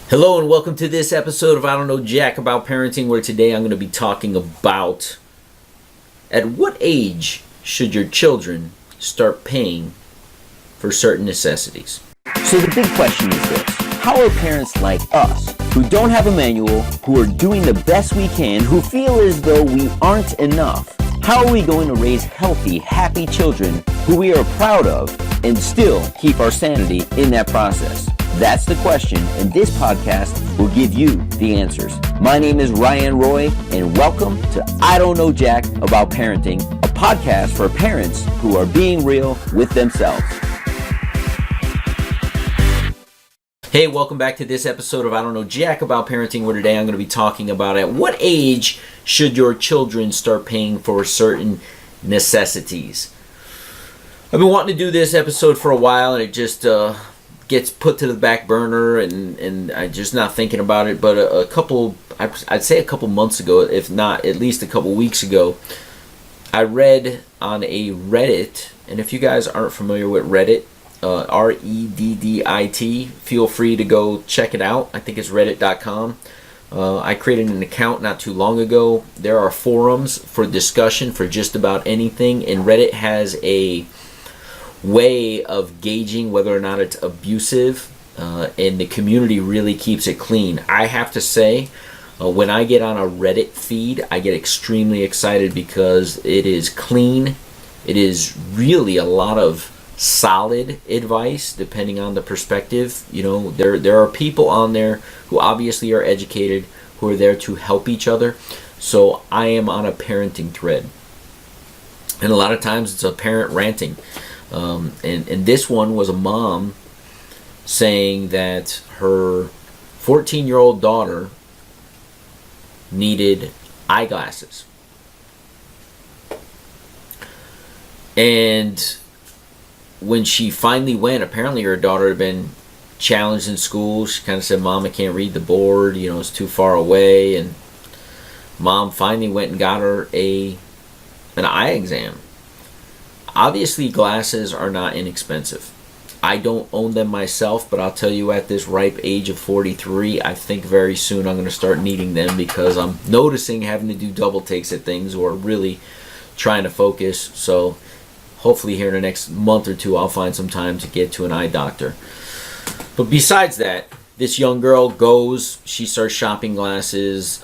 Hello and welcome to this episode of I Don't Know Jack About Parenting, where today I'm going to be talking about at what age should your children start paying for certain necessities. So the big question is this: how are parents like us, who don't have a manual, who are doing the best we can, who feel as though we aren't enough, how are we going to raise healthy, happy children who we are proud of and still keep our sanity in that process? That's the question, and this podcast will give you the answers. My name is Ryan Roy, and welcome to I Don't Know Jack About Parenting, a podcast for parents who are being real with themselves. Hey, welcome back to this episode of I Don't Know Jack About Parenting, where today I'm going to be talking about at what age should your children start paying for certain necessities. I've been wanting to do this episode for a while, and it just gets put to the back burner, and I'm just not thinking about it. But I'd say a couple months ago, if not at least a couple weeks ago, I read on a Reddit, and if you guys aren't familiar with Reddit, Reddit, feel free to go check it out. I think it's reddit.com. I created an account not too long ago. There are forums for discussion for just about anything, and Reddit has a way of gauging whether or not it's abusive, and the community really keeps it clean. I have to say, when I get on a Reddit feed, I get extremely excited because it is clean. It is really a lot of solid advice depending on the perspective. You know, there are people on there who obviously are educated, who are there to help each other. So I am on a parenting thread, and a lot of times it's a parent ranting. And this one was a mom saying that her 14-year-old daughter needed eyeglasses. And when she finally went, apparently her daughter had been challenged in school. She kind of said, "Mom, I can't read the board, it's too far away." And Mom finally went and got her an eye exam. Obviously, glasses are not inexpensive. I don't own them myself, but I'll tell you, at this ripe age of 43, I think very soon I'm going to start needing them, because I'm noticing having to do double takes at things or really trying to focus. So hopefully here in the next month or two, I'll find some time to get to an eye doctor. But besides that, this young girl goes, she starts shopping glasses.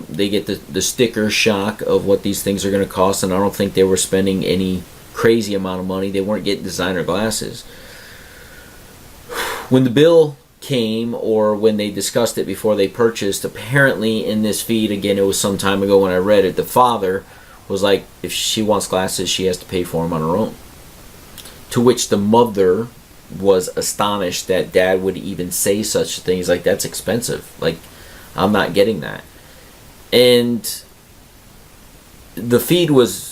They get the sticker shock of what these things are going to cost, and I don't think they were spending any crazy amount of money. They weren't getting designer glasses. When the bill came, or when they discussed it before they purchased, apparently in this feed, again, it was some time ago when I read it, the father was like, if she wants glasses, she has to pay for them on her own. To which the mother was astonished that dad would even say such a thing. He's like, "That's expensive. Like, I'm not getting that." And the feed was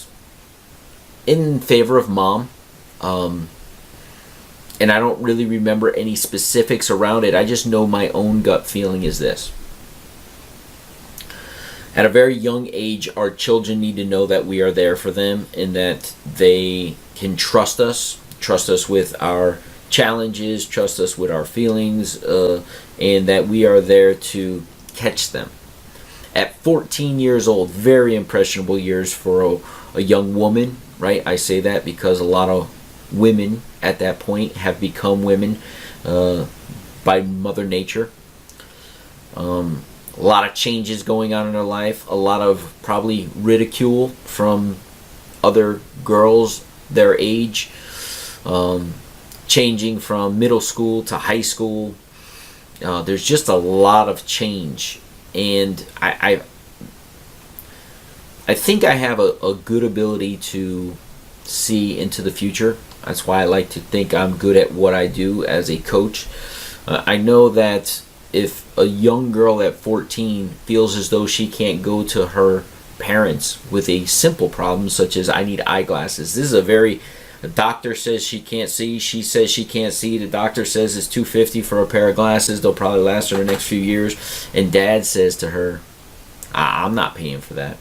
in favor of mom, and I don't really remember any specifics around it. I just know my own gut feeling is this: at a very young age, our children need to know that we are there for them, and that they can trust us with our challenges, trust us with our feelings, and that we are there to catch them. At 14 years old, very impressionable years for a young woman, right? I say that because a lot of women at that point have become women by Mother Nature. A lot of changes going on in her life, a lot of probably ridicule from other girls their age, changing from middle school to high school. There's just a lot of change, and I think I have a good ability to see into the future. That's why I like to think I'm good at what I do as a coach. I know that if a young girl at 14 feels as though she can't go to her parents with a simple problem such as, "I need eyeglasses," this is the doctor says she can't see, she says she can't see, the doctor says it's $250 for a pair of glasses, they'll probably last her the next few years, and dad says to her, "I'm not paying for that."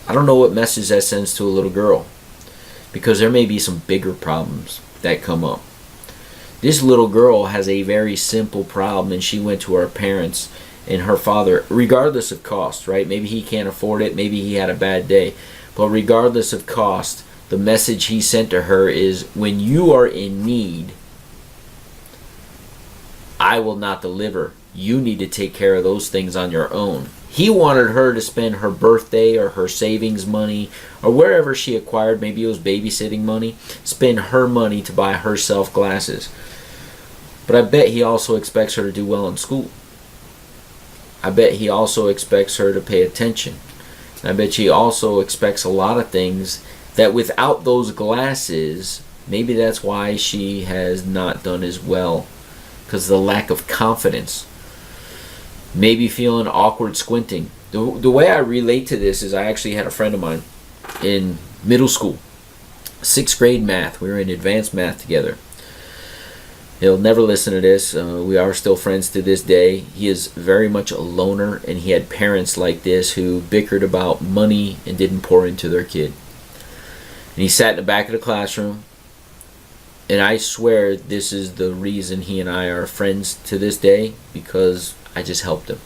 I don't know what message that sends to a little girl, because there may be some bigger problems that come up. This little girl has a very simple problem, and she went to her parents and her father, regardless of cost, right? Maybe he can't afford it, maybe he had a bad day, but regardless of cost, the message he sent to her is, when you are in need, I will not deliver. You need to take care of those things on your own. He wanted her to spend her birthday or her savings money or wherever she acquired, maybe it was babysitting money, spend her money to buy herself glasses. But I bet he also expects her to do well in school. I bet he also expects her to pay attention. And I bet she also expects a lot of things that without those glasses, maybe that's why she has not done as well, because of the lack of confidence. Maybe feeling awkward squinting. The way I relate to this is, I actually had a friend of mine in middle school, 6th grade math. We were in advanced math together. He'll never listen to this. We are still friends to this day. He is very much a loner, and he had parents like this who bickered about money and didn't pour into their kid. And he sat in the back of the classroom, and I swear this is the reason he and I are friends to this day, because I just helped him.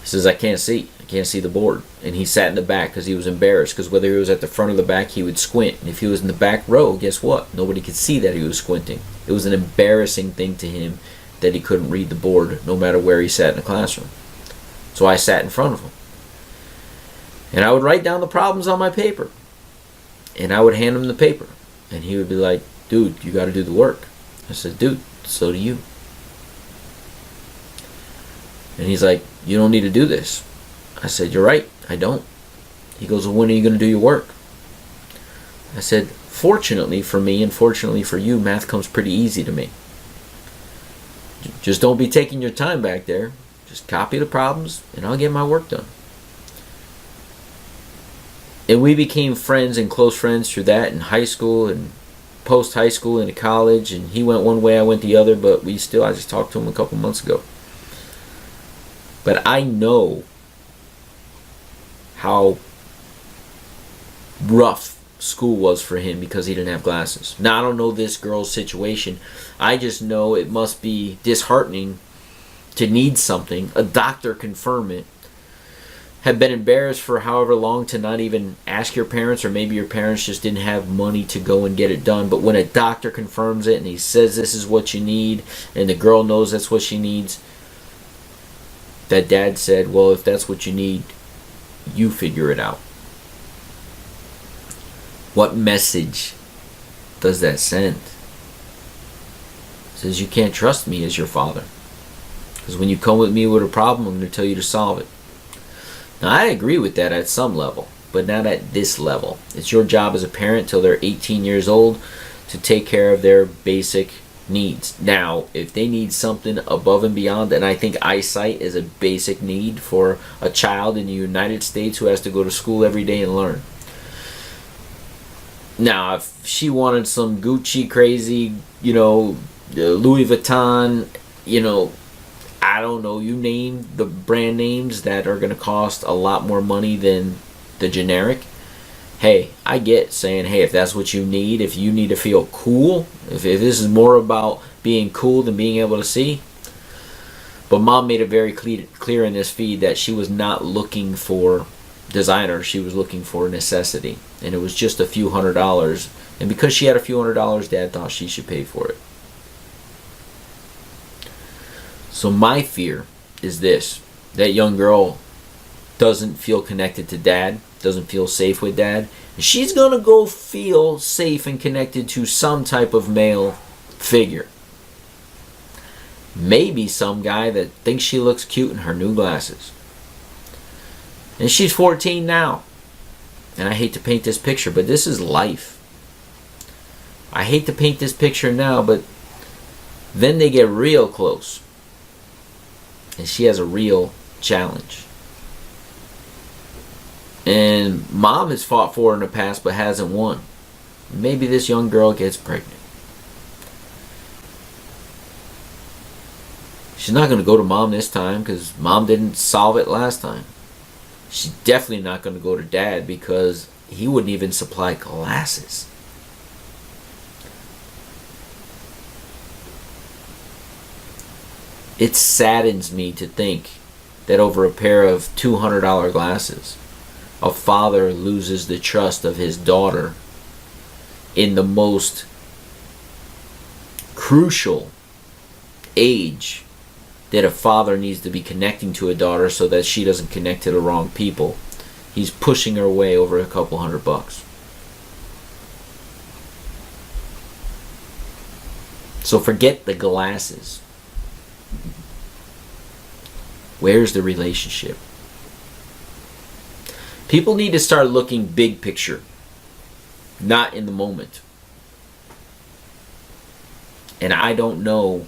He says, I can't see the board. And he sat in the back because he was embarrassed, because whether he was at the front or the back, he would squint. And if he was in the back row, guess what? Nobody could see that he was squinting. It was an embarrassing thing to him that he couldn't read the board no matter where he sat in the classroom. So I sat in front of him. And I would write down the problems on my paper. And I would hand him the paper. And he would be like, dude, you got to do the work. I said, dude, so do you. And he's like, you don't need to do this. I said, you're right, I don't. He goes, well, when are you going to do your work? I said, fortunately for me and fortunately for you, math comes pretty easy to me. Just don't be taking your time back there. Just copy the problems and I'll get my work done. And we became friends and close friends through that in high school and post high school into college. And he went one way, I went the other, but I just talked to him a couple months ago. But I know how rough school was for him because he didn't have glasses. Now, I don't know this girl's situation. I just know it must be disheartening to need something, a doctor confirm it, have been embarrassed for however long to not even ask your parents, or maybe your parents just didn't have money to go and get it done. But when a doctor confirms it and he says this is what you need, and the girl knows that's what she needs, that dad said, well, if that's what you need, you figure it out. What message does that send? It says you can't trust me as your father. Because when you come with me with a problem, I'm going to tell you to solve it. Now, I agree with that at some level, but not at this level. It's your job as a parent till they're 18 years old to take care of their basic needs. Now, if they need something above and beyond, and I think eyesight is a basic need for a child in the United States who has to go to school every day and learn. Now, if she wanted some Gucci crazy, Louis Vuitton, I don't know, you name the brand names that are going to cost a lot more money than the generic. Hey, I get saying, hey, if that's what you need, if you need to feel cool, if this is more about being cool than being able to see. But mom made it very clear in this feed that she was not looking for designer, she was looking for necessity. And it was just a few $100s. And because she had a few $100s, dad thought she should pay for it. So my fear is this: that young girl doesn't feel connected to dad, doesn't feel safe with dad. She's going to go feel safe and connected to some type of male figure. Maybe some guy that thinks she looks cute in her new glasses. And she's 14 now. And I hate to paint this picture, but this is life. I hate to paint this picture now, but then they get real close. And she has a real challenge. And mom has fought for her in the past but hasn't won. Maybe this young girl gets pregnant. She's not going to go to mom this time because mom didn't solve it last time. She's definitely not going to go to dad because he wouldn't even supply glasses. It saddens me to think that over a pair of $200 glasses, a father loses the trust of his daughter in the most crucial age that a father needs to be connecting to a daughter so that she doesn't connect to the wrong people. He's pushing her away over a couple $100. So forget the glasses. Where's the relationship? People need to start looking big picture, not in the moment. And I don't know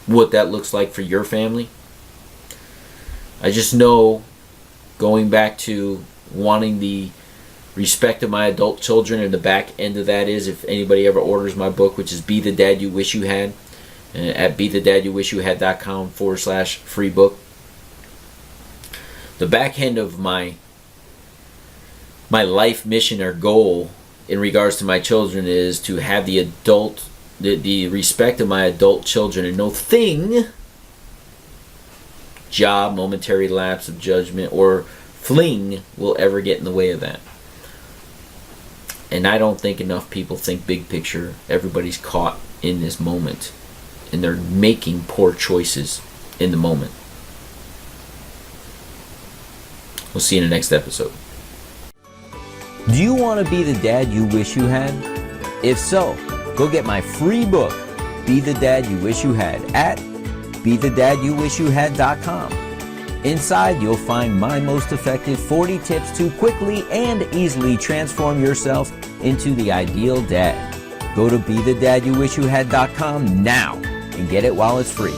what that looks like for your family. I just know, going back to wanting the respect of my adult children, and the back end of that is, if anybody ever orders my book, which is Be the Dad You Wish You Had, at BeTheDadYouWishYouHad.com/free book. The back end of my life mission or goal in regards to my children is to have the respect of my adult children, and no thing, job, momentary lapse of judgment, or fling will ever get in the way of that. And I don't think enough people think big picture. Everybody's caught in this moment, and they're making poor choices in the moment. We'll see you in the next episode. Do you want to be the dad you wish you had? If so, go get my free book, Be the Dad You Wish You Had, at BeTheDadYouWishYouHad.com. Inside, you'll find my most effective 40 tips to quickly and easily transform yourself into the ideal dad. Go to BeTheDadYouWishYouHad.com now and get it while it's free.